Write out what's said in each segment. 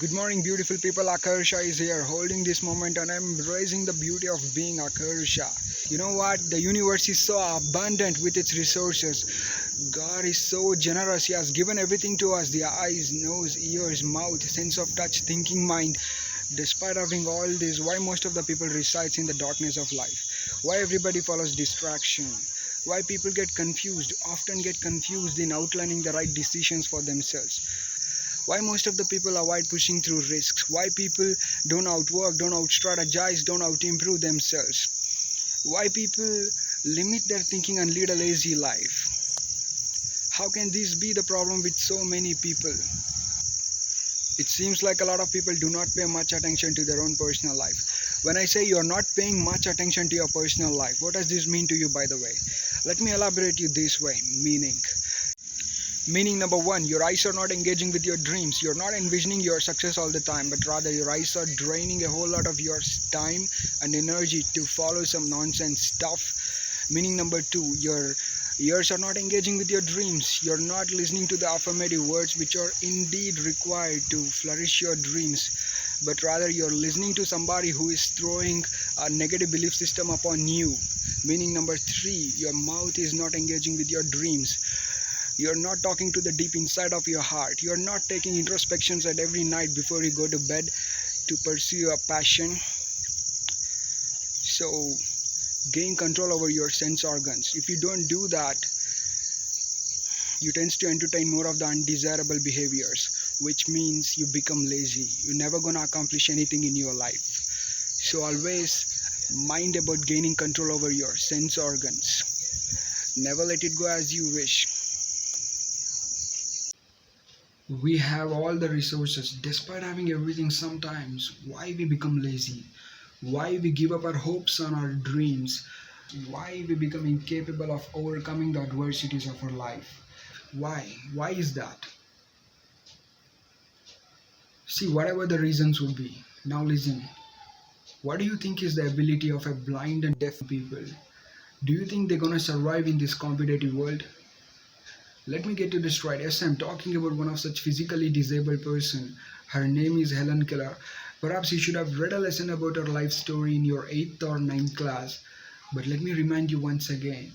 Good morning, beautiful people. Akarsha is here holding this moment and embracing the beauty of being Akarsha. You know what? The universe is so abundant with its resources. God is so generous. He has given everything to us: the eyes, nose, ears, mouth, sense of touch, thinking mind. Despite having all this, why most of the people resides in the darkness of life? Why everybody follows distraction? Why people get confused, often get confused in outlining the right decisions for themselves? Why most of the people avoid pushing through risks? Why people don't outwork, don't out-strategize, don't out-improve themselves? Why people limit their thinking and lead a lazy life? How can this be the problem with so many people? It seems like a lot of people do not pay much attention to their own personal life. When I say you're not paying much attention to your personal life, what does this mean to you, by the way? Let me elaborate you this way. Meaning number one, your eyes are not engaging with your dreams. You're not envisioning your success all the time, but rather your eyes are draining a whole lot of your time and energy to follow some nonsense stuff. Meaning number two, your ears are not engaging with your dreams. You're not listening to the affirmative words which are indeed required to flourish your dreams, but rather you're listening to somebody who is throwing a negative belief system upon you. Meaning number three, your mouth is not engaging with your dreams. You're not talking to the deep inside of your heart. You're not taking introspections at every night before you go to bed to pursue your passion. So gain control over your sense organs. If you don't do that, you tend to entertain more of the undesirable behaviors, which means you become lazy. You're never gonna accomplish anything in your life. So always mind about gaining control over your sense organs. Never let it go as you wish. We have all the resources. Despite having everything, sometimes why we become lazy, why we give up our hopes on our dreams, why we become incapable of overcoming the adversities of our life. Why is that? See, whatever the reasons would be, now listen. What do you think is the ability of a blind and deaf people? Do you think they're gonna survive in this competitive world? Let me get to this right. Yes, I'm talking about one of such physically disabled person. Her name is Helen Keller. Perhaps you should have read a lesson about her life story in your 8th or 9th class. But let me remind you once again,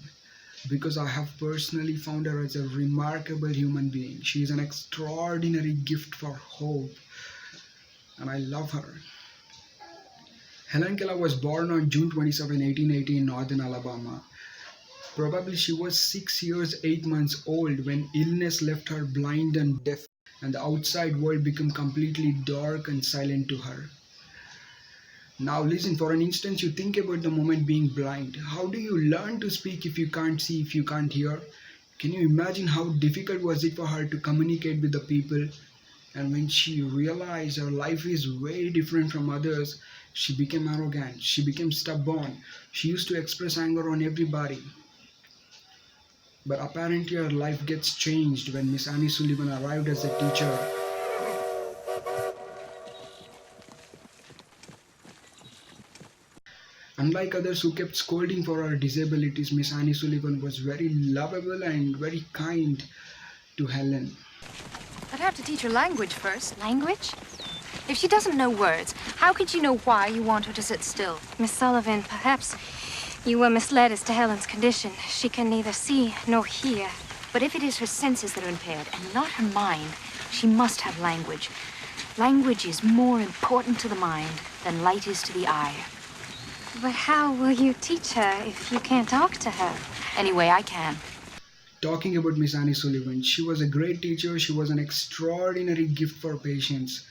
because I have personally found her as a remarkable human being. She is an extraordinary gift for hope, and I love her. Helen Keller was born on June 27, 1880 in northern Alabama. Probably she was 6 years 8 months old when illness left her blind and deaf, and the outside world became completely dark and silent to her. Now listen, for an instant you think about the moment being blind. How do you learn to speak if you can't see, if you can't hear? Can you imagine how difficult was it for her to communicate with the people? And when she realized her life is very different from others, she became arrogant, she became stubborn, she used to express anger on everybody. But apparently her life gets changed when Miss Annie Sullivan arrived as a teacher. Unlike others who kept scolding for her disabilities, Miss Annie Sullivan was very lovable and very kind to Helen. I'd have to teach her language first. Language? If she doesn't know words, how could you know why you want her to sit still? Miss Sullivan, perhaps you were misled as to Helen's condition. She can neither see nor hear. But if it is her senses that are impaired and not her mind, she must have language. Language is more important to the mind than light is to the eye. But how will you teach her if you can't talk to her? Anyway, I can. Talking about Miss Annie Sullivan, she was a great teacher. She was an extraordinary gift for patients.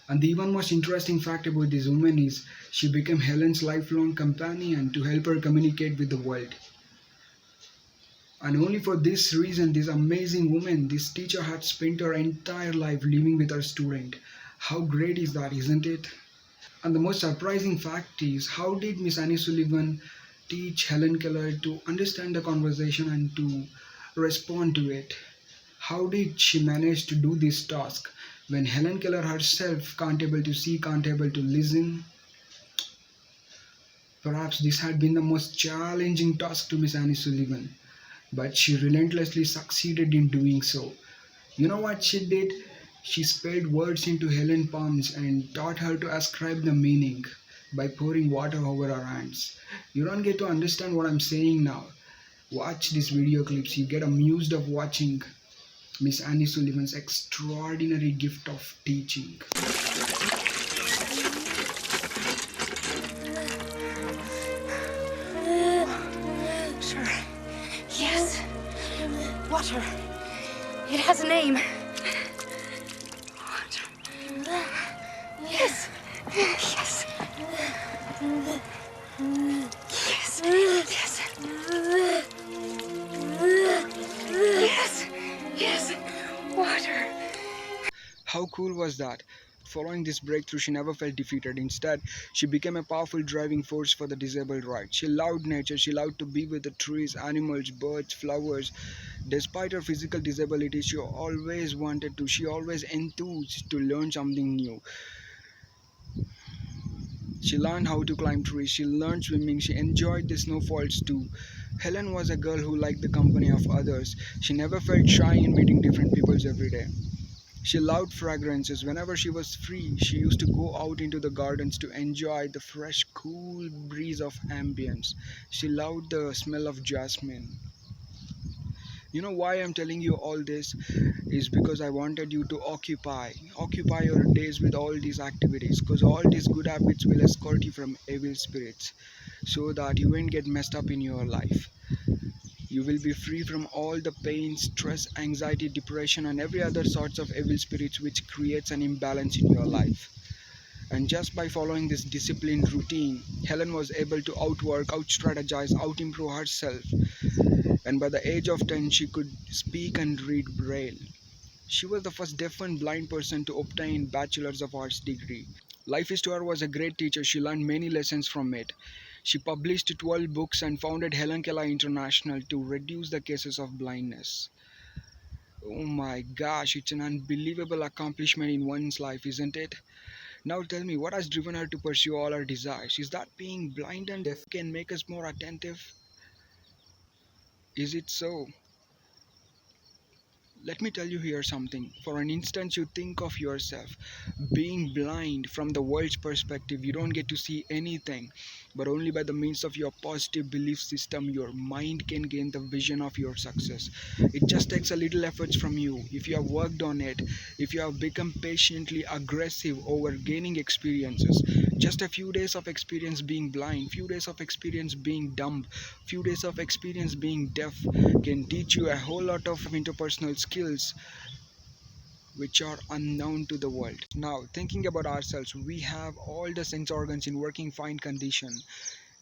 And the even most interesting fact about this woman is she became Helen's lifelong companion to help her communicate with the world. And only for this reason, this amazing woman, this teacher had spent her entire life living with her student. How great is that, isn't it? And the most surprising fact is, how did Miss Annie Sullivan teach Helen Keller to understand the conversation and to respond to it? How did she manage to do this task when Helen Keller herself can't able to see, can't able to listen? Perhaps this had been the most challenging task to Miss Annie Sullivan, but she relentlessly succeeded in doing so. You know what she did? She spelled words into Helen's palms and taught her to ascribe the meaning by pouring water over her hands. You don't get to understand what I'm saying now. Watch these video clips. You get amused of watching Miss Annie Sullivan's extraordinary gift of teaching. Sure. Yes. Water. It has a name. Water. Yes. Yes. Yes. Yes. Yes. Yes. Water. How cool was that? Following this breakthrough, she never felt defeated. Instead, she became a powerful driving force for the disabled rights. She loved nature. She loved to be with the trees, animals, birds, flowers. Despite her physical disability, she always enthused to learn something new. She learned how to climb trees. She learned swimming. She enjoyed the snowfalls too. Helen was a girl who liked the company of others. She never felt shy in meeting different people every day. She loved fragrances. Whenever she was free, she used to go out into the gardens to enjoy the fresh, cool breeze of ambience. She loved the smell of jasmine. You know why I'm telling you all this is because I wanted you to occupy your days with all these activities, because all these good habits will escort you from evil spirits so that you won't get messed up in your life. You will be free from all the pain, stress, anxiety, depression, and every other sorts of evil spirits which creates an imbalance in your life. And just by following this disciplined routine, Helen was able to outwork, out-strategize, out-improve herself. And by the age of 10, she could speak and read Braille. She was the first deaf and blind person to obtain Bachelor's of Arts degree. Life is to her was a great teacher. She learned many lessons from it. She published 12 books and founded Helen Keller International to reduce the cases of blindness. Oh my gosh, it's an unbelievable accomplishment in one's life, isn't it? Now tell me, what has driven her to pursue all her desires? Is that being blind and deaf can make us more attentive? Is it so? Let me tell you here something. For an instant, you think of yourself being blind from the world's perspective. You don't get to see anything, but only by the means of your positive belief system, your mind can gain the vision of your success. It just takes a little efforts from you. If you have worked on it, if you have become patiently aggressive over gaining experiences, just a few days of experience being blind, few days of experience being dumb, few days of experience being deaf can teach you a whole lot of interpersonal skills which are unknown to the world. Now, thinking about ourselves, we have all the sense organs in working fine condition.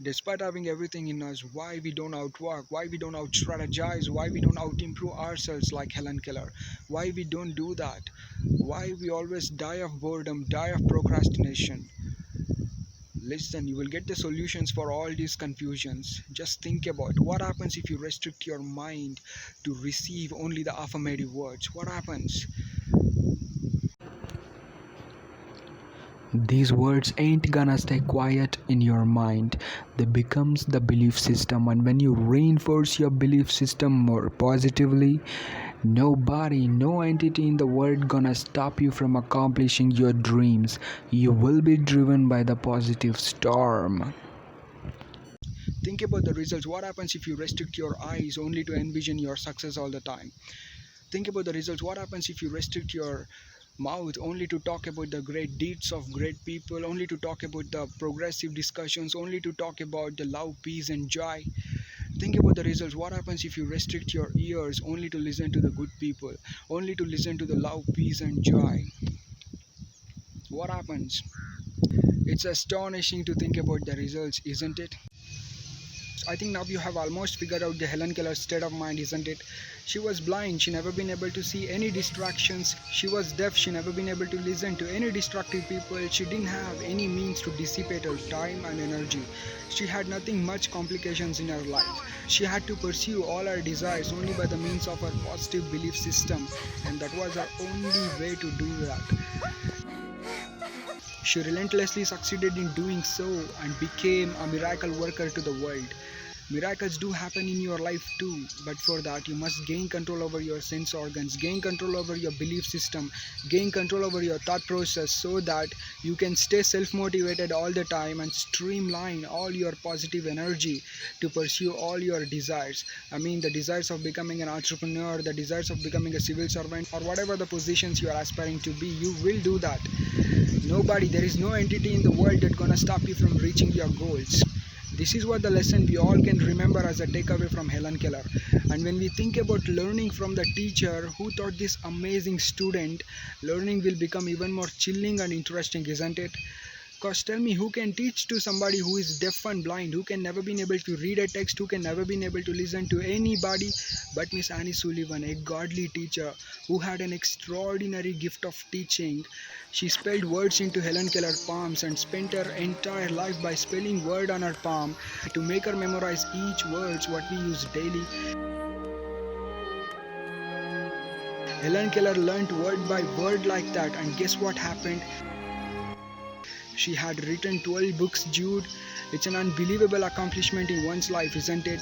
Despite having everything in us, why we don't outwork, why we don't out-strategize, why we don't out-improve ourselves like Helen Keller, why we don't do that, why we always die of boredom, die of procrastination. Listen, you will get the solutions for all these confusions. Just think about what happens if you restrict your mind to receive only the affirmative words. What happens? These words ain't gonna stay quiet in your mind. They becomes the belief system, and when you reinforce your belief system more positively, nobody, no entity in the world gonna stop you from accomplishing your dreams. You will be driven by the positive storm. Think about the results. What happens if you restrict your eyes only to envision your success all the time? Think about the results. What happens if you restrict your mouth only to talk about the great deeds of great people, only to talk about the progressive discussions, only to talk about the love, peace, and joy? Think about the results. What happens if you restrict your ears only to listen to the good people, only to listen to the love, peace, and joy? What happens? It's astonishing to think about the results, isn't it? I think now you have almost figured out the Helen Keller state of mind, isn't it? She was blind, she never been able to see any distractions. She was deaf, she never been able to listen to any destructive people. She didn't have any means to dissipate her time and energy. She had nothing much complications in her life. She had to pursue all her desires only by the means of her positive belief system, and that was her only way to do that. She relentlessly succeeded in doing so and became a miracle worker to the world. Miracles do happen in your life too, but for that you must gain control over your sense organs, gain control over your belief system, gain control over your thought process, so that you can stay self-motivated all the time and streamline all your positive energy to pursue all your desires. I mean, the desires of becoming an entrepreneur, the desires of becoming a civil servant, or whatever the positions you are aspiring to be, you will do that. Nobody, there is no entity in the world that's gonna stop you from reaching your goals. This is what the lesson we all can remember as a takeaway from Helen Keller. And when we think about learning from the teacher who taught this amazing student, learning will become even more chilling and interesting, isn't it? Because tell me, who can teach to somebody who is deaf and blind, who can never been able to read a text, who can never been able to listen to anybody but Miss Annie Sullivan, a godly teacher who had an extraordinary gift of teaching. She spelled words into Helen Keller palms and spent her entire life by spelling word on her palm to make her memorize each words what we use daily. Helen Keller learned word by word like that, and guess what happened? She had written 12 books, Jude. It's an unbelievable accomplishment in one's life, isn't it?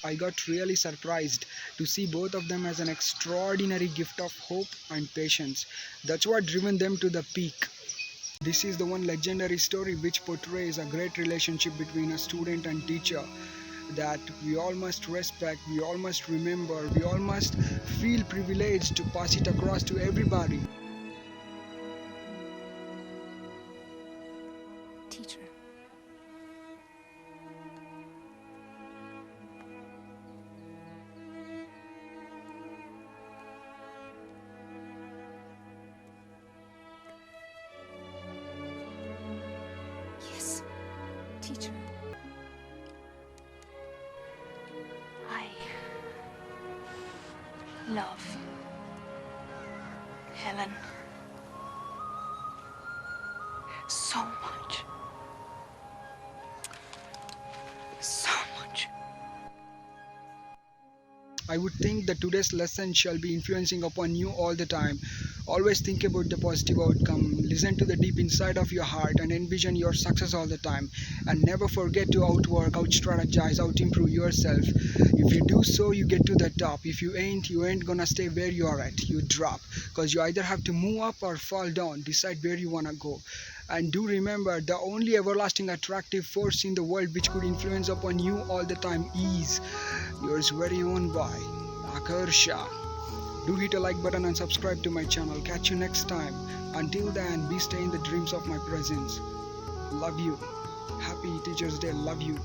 I got really surprised to see both of them as an extraordinary gift of hope and patience. That's what driven them to the peak. This is the one legendary story which portrays a great relationship between a student and teacher that we all must respect, we all must remember, we all must feel privileged to pass it across to everybody. Teacher. Yes, teacher. I love Helen so much. So much. I would think that today's lesson shall be influencing upon you all the time. Always think about the positive outcome, listen to the deep inside of your heart and envision your success all the time. And never forget to outwork, out-strategize, out-improve yourself. If you do so, you get to the top. If you ain't gonna stay where you are at. You drop. Because you either have to move up or fall down. Decide where you wanna go. And do remember, the only everlasting attractive force in the world which could influence upon you all the time is yours very own boy, Akarsha. Do hit a like button and subscribe to my channel. Catch you next time. Until then, be stay in the dreams of my presence. Love you. Happy Teachers Day. Love you.